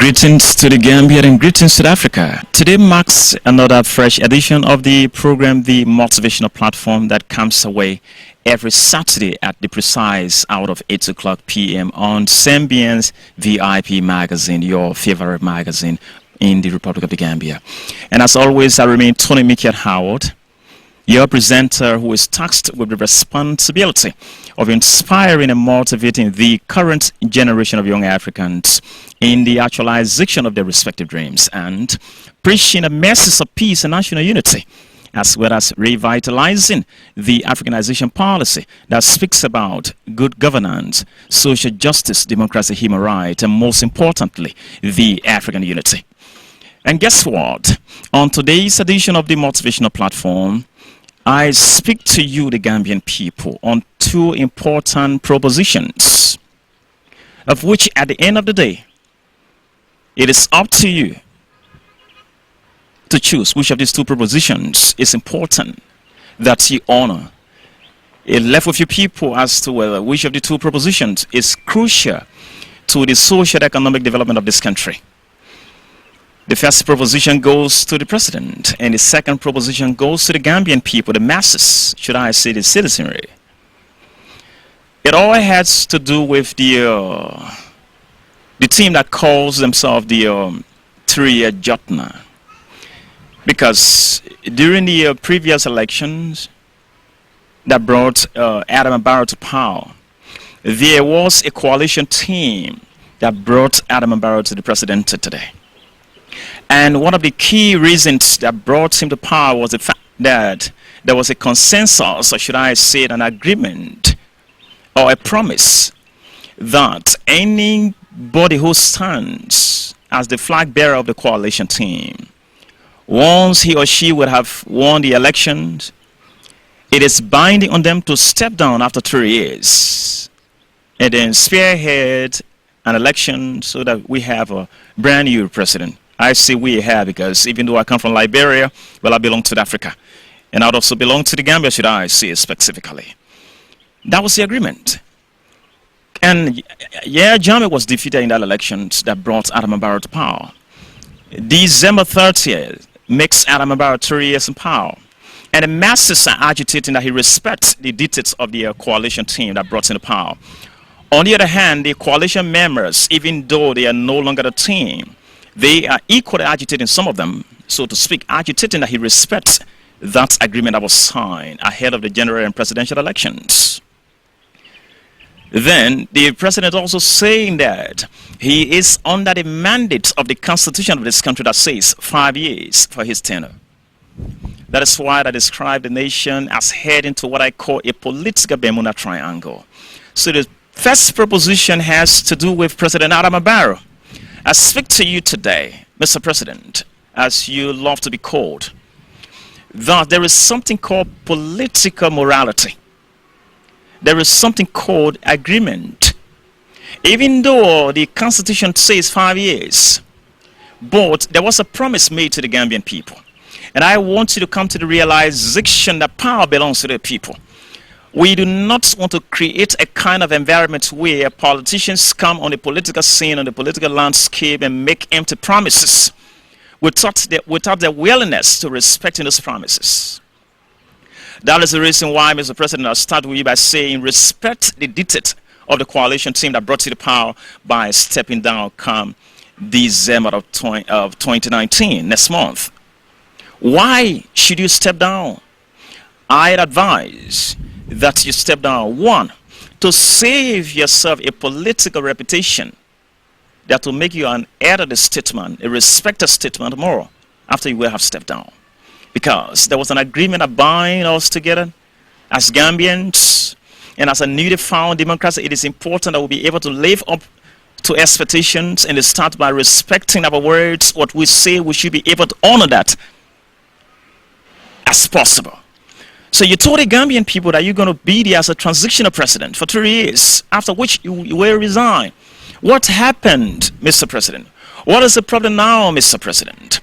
Greetings to the Gambia and greetings to Africa. Today marks another fresh edition of the program, the Motivational Platform, that comes away every Saturday at the precise hour of 8 o'clock p.m. on Sambian's VIP magazine, your favorite magazine in the Republic of the Gambia. And as always, I remain Tony Mikiat Howard, your presenter who is tasked with the responsibility of inspiring and motivating the current generation of young Africans in the actualization of their respective dreams and preaching a message of peace and national unity, as well as revitalizing the Africanization policy that speaks about good governance, social justice, democracy, human rights, and most importantly, the African unity. And guess what? On today's edition of the Motivational Platform, I speak to you, the Gambian people, on two important propositions, of which at the end of the day, it is up to you to choose which of these two propositions is important that you honor. It left with your people as to whether which of the two propositions is crucial to the social and economic development of this country. The first proposition goes to the president, and the second proposition goes to the Gambian people, the masses, should I say the citizenry. It all has to do with the team that calls themselves the Three-Year Jotna. Because during the previous elections that brought Adam Barrow to power, there was a coalition team that brought Adam Barrow to the presidency today. And one of the key reasons that brought him to power was the fact that there was a consensus, or should I say an agreement, or a promise, that anybody who stands as the flag bearer of the coalition team, once he or she would have won the elections, it is binding on them to step down after 3 years and then spearhead an election so that we have a brand new president. I say we have because even though I come from Liberia, well, I belong to Africa. And I also belong to the Gambia, should I say specifically. That was the agreement. And yeah, Jammeh was defeated in that election that brought Adam Barrow to power. December 30th makes Adam Barrow 3 years in power. And the masses are agitating that he respects the dictates of the coalition team that brought him to power. On the other hand, the coalition members, even though they are no longer the team, they are equally agitating, some of them, so to speak, agitating that he respects that agreement that was signed ahead of the general and presidential elections. Then the president also saying that he is under the mandate of the constitution of this country that says 5 years for his tenure. That is why I describe the nation as heading to what I call a political Bermuda Triangle. So the first proposition has to do with President Adam Barrow. I speak to you today, Mr. President, as you love to be called, that there is something called political morality. There is something called agreement. Even though the Constitution says 5 years, but there was a promise made to the Gambian people. And I want you to come to the realization that power belongs to the people. We do not want to create a kind of environment where politicians come on the political scene, on the political landscape, and make empty promises without their willingness to respecting those promises. That is the reason why, Mr. President, I'll start with you by saying respect the dictate of the coalition team that brought you to power by stepping down come December of 2019, next month. Why should you step down? I'd advise that you step down, one, to save yourself a political reputation that will make you an edited statesman, a respected statesman tomorrow after you will have stepped down. Because there was an agreement that bind us together as Gambians, and as a newly found democracy, it is important that we'll be able to live up to expectations and start by respecting our words. What we say, we should be able to honor that as possible. So you told the Gambian people that you're going to be there as a transitional president for 3 years, after which you will resign. What happened, Mr. President? What is the problem now, Mr. President?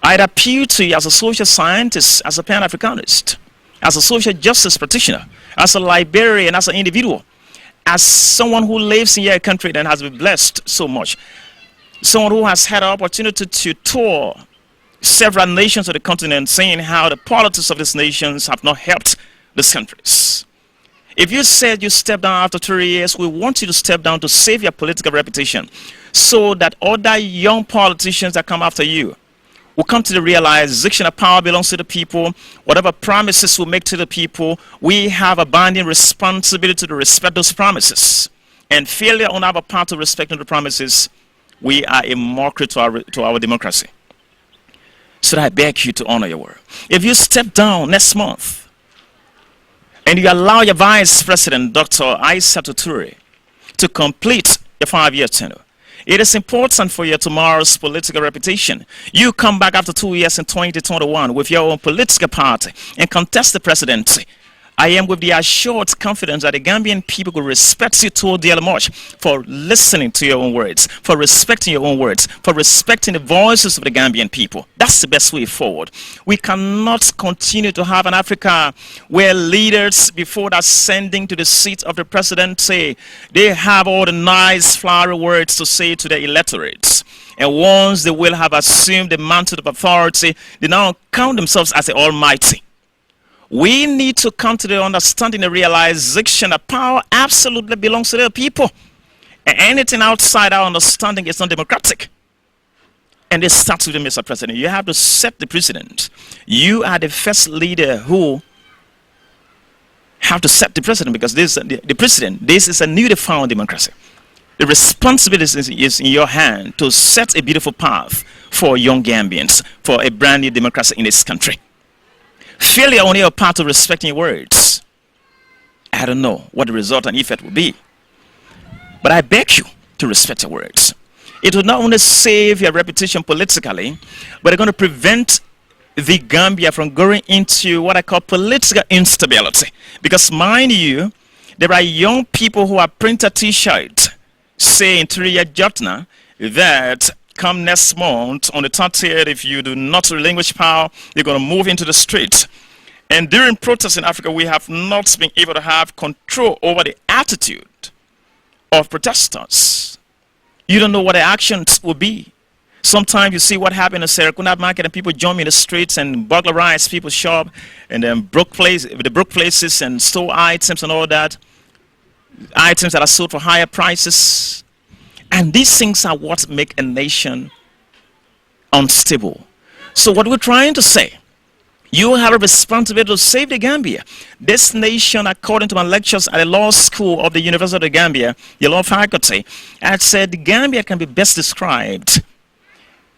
I'd appeal to you as a social scientist, as a Pan-Africanist, as a social justice practitioner, as a librarian, as an individual, as someone who lives in your country and has been blessed so much. someone who has had an opportunity to tour several nations of the continent, saying how the politics of these nations have not helped these countries. If you said you step down after 3 years, we want you to step down to save your political reputation, so that other young politicians that come after you will come to the realization that power belongs to the people. Whatever promises we make to the people, we have a binding responsibility to respect those promises. And failure on our part to respecting the promises, we are a mockery to our democracy. So I beg you to honor your word. If you step down next month, and you allow your Vice President, Dr. Aissatou Toure, to complete your 5-year tenure, it is important for your tomorrow's political reputation. You come back after 2 years in 2021 with your own political party and contest the presidency. I am with the assured confidence that the Gambian people will respect you too dearly much for listening to your own words, for respecting your own words, for respecting the voices of the Gambian people. That's the best way forward. We cannot continue to have an Africa where leaders, before ascending to the seat of the presidency, they have all the nice flowery words to say to their electorates. And once they will have assumed the mantle of authority, they now count themselves as the almighty. We need to come to the understanding and realization that power absolutely belongs to the people. And anything outside our understanding is not democratic. And it starts with you, Mr. President. You have to set the precedent. You are the first leader who have to set the precedent, because this the precedent. This is a newly found democracy. The responsibility is in your hand to set a beautiful path for young Gambians, for a brand new democracy in this country. Failure on your part to respecting your words, I don't know what the result and effect will be. But I beg you to respect your words. It will not only save your reputation politically, but it's going to prevent the Gambia from going into what I call political instability. Because mind you, there are young people who have printed t-shirts saying Triya Jotna that come next month on the 30th, if you do not relinquish power, you're going to move into the streets. And during protests in Africa, we have not been able to have control over the attitude of protesters. You don't know what the actions will be. Sometimes you see what happened in Serekunda Market, and people jump in the streets and burglarize people's shop, and then broke places and stole items and all that. Items that are sold for higher prices. And these things are what make a nation unstable. So what we're trying to say, you have a responsibility to save the Gambia. This nation, according to my lectures at the law school of the University of the Gambia, the law faculty, I said the Gambia can be best described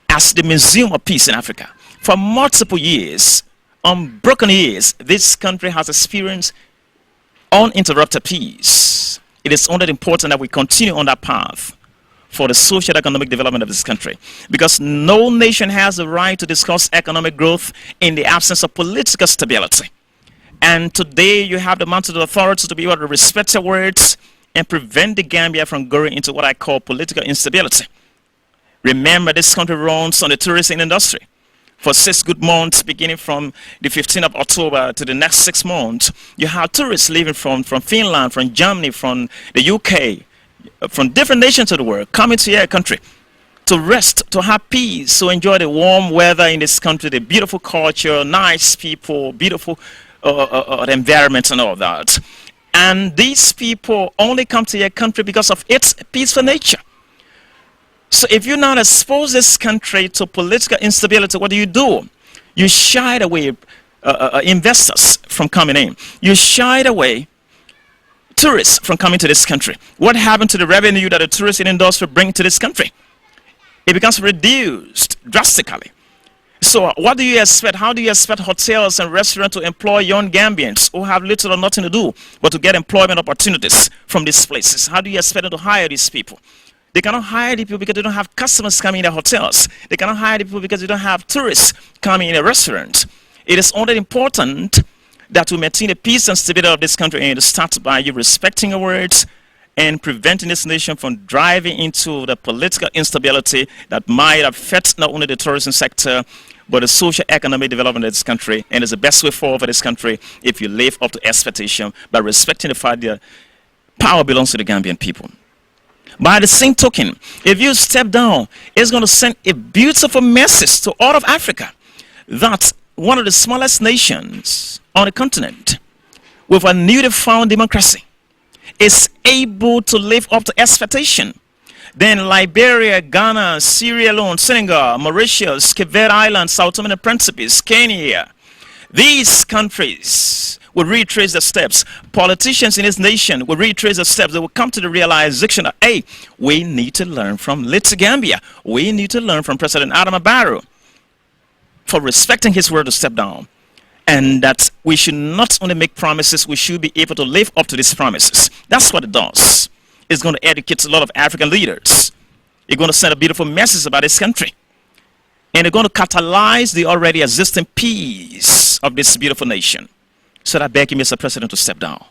as the Museum of Peace in Africa. For multiple years, unbroken years, this country has experienced uninterrupted peace. It is only important that we continue on that path for the social and economic development of this country. Because no nation has the right to discuss economic growth in the absence of political stability. And today you have the mantle of authority to be able to respect your words and prevent the Gambia from going into what I call political instability. Remember, this country runs on the tourism industry. For 6 good months, beginning from the 15th of October to the next 6 months, you have tourists leaving from Finland, from Germany, from the UK, from different nations of the world, coming to your country to rest, to have peace, to enjoy the warm weather in this country, the beautiful culture, nice people, beautiful environment and all that. And these people only come to your country because of its peaceful nature. So if you now expose this country to political instability, what do? You shied away investors from coming in. You shied away tourists from coming to this country. What happened to the revenue that the tourism industry bring to this country? It becomes reduced drastically. So what do you expect? How do you expect hotels and restaurants to employ young Gambians who have little or nothing to do but to get employment opportunities from these places? How do you expect them to hire these people? They cannot hire the people because they don't have customers coming in their hotels. They cannot hire the people because they don't have tourists coming in a restaurant. It is only important that we maintain the peace and stability of this country, and it starts by you respecting your words and preventing this nation from driving into the political instability that might affect not only the tourism sector, but the social economic development of this country. And it's the best way forward for this country if you live up to expectation by respecting the fact that power belongs to the Gambian people. By the same token, if you step down, it's going to send a beautiful message to all of Africa that one of the smallest nations on the continent with a newly found democracy is able to live up to expectation. Then Liberia, Ghana, Sierra Leone, Senegal, Mauritius, Cape Verde Islands, Sao Tome and Principe, Kenya, these countries will retrace the steps. Politicians in this nation will retrace the steps. They will come to the realization that, hey, we need to learn from Little Gambia. We need to learn from President Adama Barrow for respecting his word to step down. And that we should not only make promises, we should be able to live up to these promises. That's what it does. It's going to educate a lot of African leaders. It's going to send a beautiful message about this country. And they're going to catalyze the already existing peace of this beautiful nation. So I beg you, Mr. President, to step down.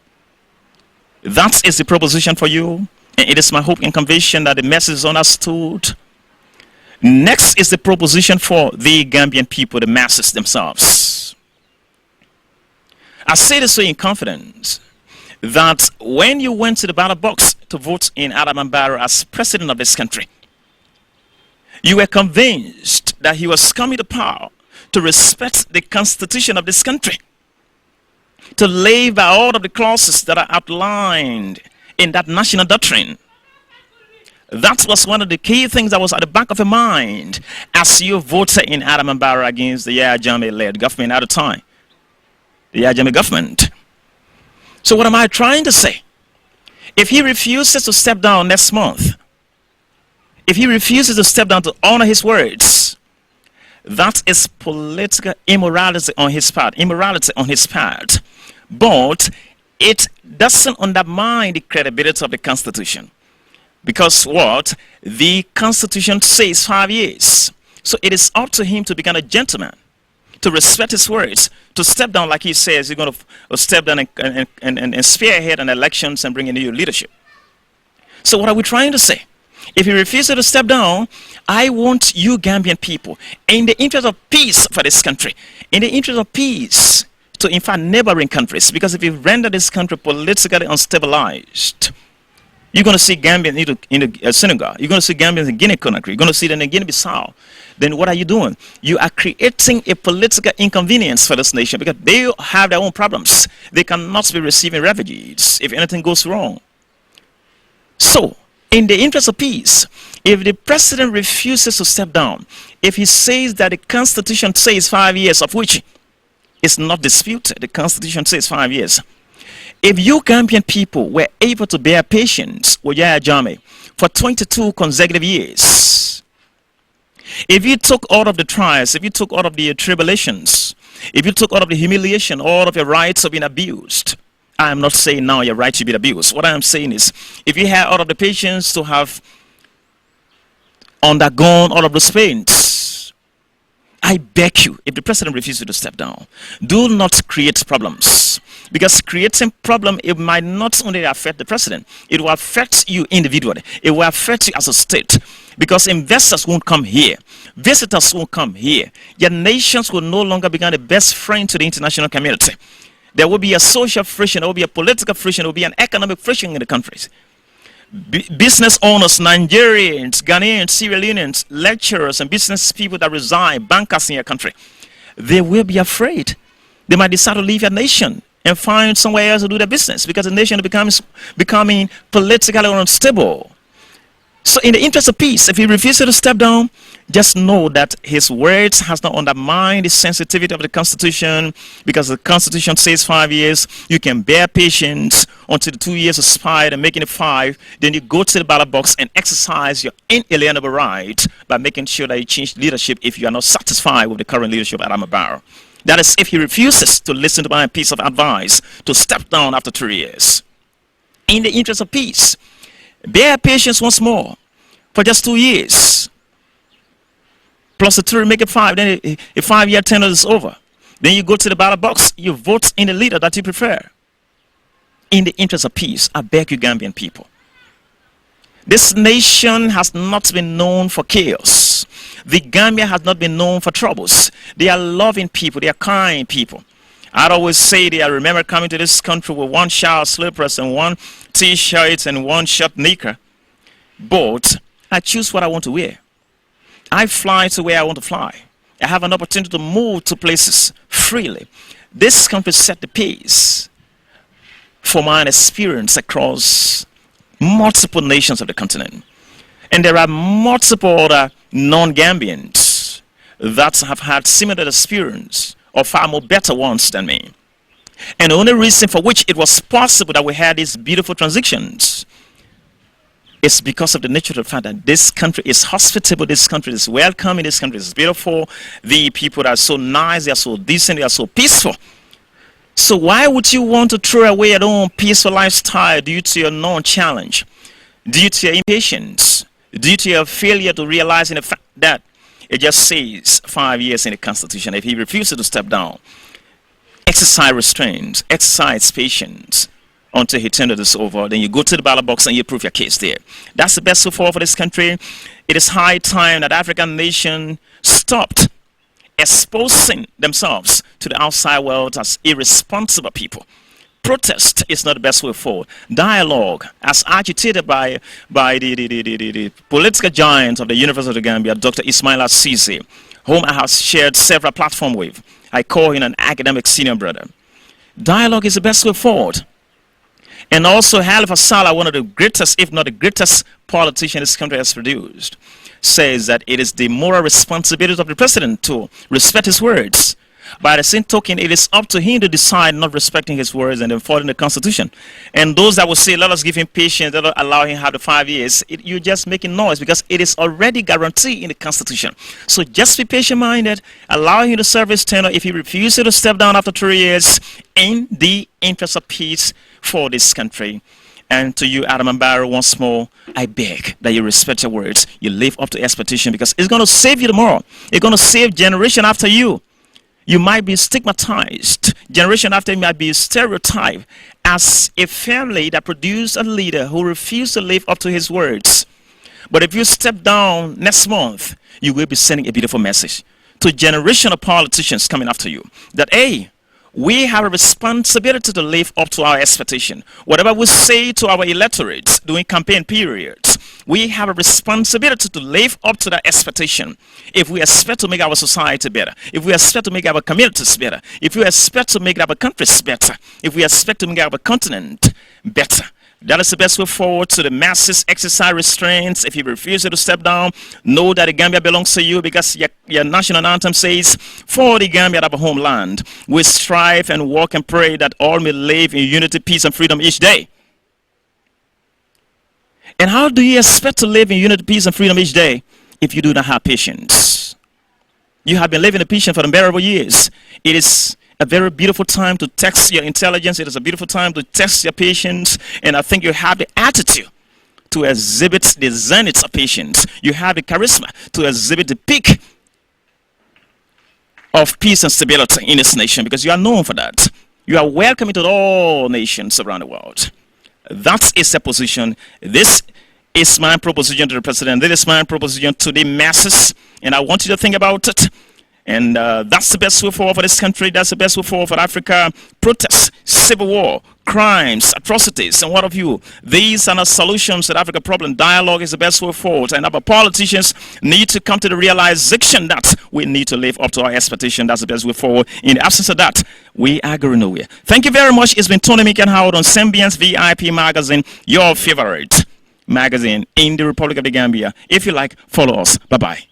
That is the proposition for you. And it is my hope and conviction that the message is understood. Next is the proposition for the Gambian people, the masses themselves. I say this so in confidence that when you went to the ballot box to vote in Adama Barrow as president of this country, you were convinced that he was coming to power to respect the constitution of this country, to live by all of the clauses that are outlined in that national doctrine. That was one of the key things that was at the back of your mind as you voted in Adama Barrow against the Yahya Jammeh-led government at the time, the Yahya Jammeh government. So what am I trying to say? If he refuses to step down next month, if he refuses to step down to honor his words, that is political immorality on his part, but it doesn't undermine the credibility of the Constitution. Because what? The Constitution says 5 years. So it is up to him to become a gentleman, to respect his words, to step down like he says he's going to step down and spearhead an elections and bring in new leadership. So what are we trying to say? If he refuses to step down, I want you Gambian people, in the interest of peace for this country, in the interest of peace to in fact neighboring countries, because if you render this country politically unstabilized, you're going to see Gambians in Senegal, you're going to see Gambians in Guinea-Conakry, you're going to see them in Guinea-Bissau. Then what are you doing? You are creating a political inconvenience for this nation because they have their own problems. They cannot be receiving refugees if anything goes wrong. So, in the interest of peace, if the president refuses to step down, if he says that the Constitution says 5 years, of which is not disputed, the Constitution says 5 years. If you Gambian people were able to bear patience with Yahya Jammeh for 22 consecutive years, if you took all of the trials, if you took all of the tribulations, if you took all of the humiliation, all of your rights have been abused, I am not saying now your right to be abused. What I am saying is, if you had all of the patience to have undergone all of those pains, I beg you, if the president refuses to step down, do not create problems. Because creating problem, it might not only affect the president, it will affect you individually. It will affect you as a state. Because investors won't come here. Visitors won't come here. Your nations will no longer become the best friend to the international community. There will be a social friction, there will be a political friction, there will be an economic friction in the countries. Business owners, Nigerians, Ghanaians, Sierra Leoneans, lecturers and business people that reside, bankers in your country, they will be afraid. They might decide to leave your nation and find somewhere else to do their business because the nation becomes becoming politically unstable. So in the interest of peace, if he refuses to step down, just know that his words has not undermined the sensitivity of the Constitution, because the Constitution says 5 years. You can bear patience until the 2 years expired and making it 5. Then you go to the ballot box and exercise your inalienable right by making sure that you change leadership if you are not satisfied with the current leadership of Adama Barrow. That is if he refuses to listen to my piece of advice to step down after 3 years. In the interest of peace, bear patience once more for just 2 years. Plus the 3, make it 5. Then a 5-year tenure is over. Then you go to the ballot box, you vote in the leader that you prefer. In the interest of peace, I beg you Gambian people. This nation has not been known for chaos. The Gambia has not been known for troubles. They are loving people. They are kind people. I'd always say that I remember coming to this country with one shower slippers and one t-shirt and one short knicker. But I choose what I want to wear. I fly to where I want to fly. I have an opportunity to move to places freely. This country set the pace for my experience across multiple nations of the continent. And there are multiple other non-Gambians that have had similar experience or far more better ones than me. And the only reason for which it was possible that we had these beautiful transitions is because of the nature of the fact that this country is hospitable, this country is welcoming, this country is beautiful. The people are so nice, they are so decent, they are so peaceful. So why would you want to throw away your own peaceful lifestyle due to your non-challenge, due to your impatience, due to your failure to realize in the fact that it just says 5 years in the Constitution? If he refuses to step down, exercise restraint, exercise patience until he tenure is over. Then you go to the ballot box and you prove your case there. That's the best way forward for this country. It is high time that African nation stopped exposing themselves to the outside world as irresponsible people. Protest is not the best way forward. Dialogue, as agitated by the political giant of the University of the Gambia, Dr. Ismaila Cisse, whom I have shared several platforms with. I call him an academic senior brother. Dialogue is the best way forward. And also, Halifa Sallah, one of the greatest, if not the greatest politician this country has produced, says that it is the moral responsibility of the president to respect his words. By the same token, it is up to him to decide not respecting his words and then following the Constitution. And those that will say, let us give him patience, let us allow him to have the 5 years, you're just making noise because it is already guaranteed in the Constitution. So just be patient-minded, allow him to serve his tenure. If he refuses to step down after 3 years, in the interest of peace for this country. And to you, Adam and Barrow, once more, I beg that you respect your words. You live up to expectation because it's going to save you tomorrow. It's going to save generation after you. You might be stigmatized. Generation after you might be stereotyped as a family that produced a leader who refused to live up to his words. But if you step down next month, you will be sending a beautiful message to generation of politicians coming after you that, hey, we have a responsibility to live up to our expectation. Whatever we say to our electorates during campaign periods, we have a responsibility to live up to that expectation. If we expect to make our society better, if we expect to make our communities better, if we expect to make our countries better, if we expect to make our continent better, that is the best way forward to the masses. Exercise restraints. If you refuse to step down, know that the Gambia belongs to you because your national anthem says, for the Gambia of our homeland, we strive and walk and pray that all may live in unity, peace, and freedom each day. And how do you expect to live in unity, peace, and freedom each day if you do not have patience? You have been living in patience for unbearable years. It is a very beautiful time to test your intelligence. It is a beautiful time to test your patience. And I think you have the attitude to exhibit the zenith of patience. You have the charisma to exhibit the peak of peace and stability in this nation because you are known for that. You are welcome into all nations around the world. That is the position. This is my proposition to the president. This is my proposition to the masses. And I want you to think about it. And that's the best way forward for this country. That's the best way forward for Africa. Protests, civil war, crimes, atrocities, and what have you. These are not solutions to the Africa problem. Dialogue is the best way forward. And our politicians need to come to the realization that we need to live up to our expectation. That's the best way forward. In the absence of that, we are going nowhere. Thank you very much. It's been Tony Mikan Howard on Symbiance VIP Magazine, your favorite magazine in the Republic of the Gambia. If you like, follow us. Bye-bye.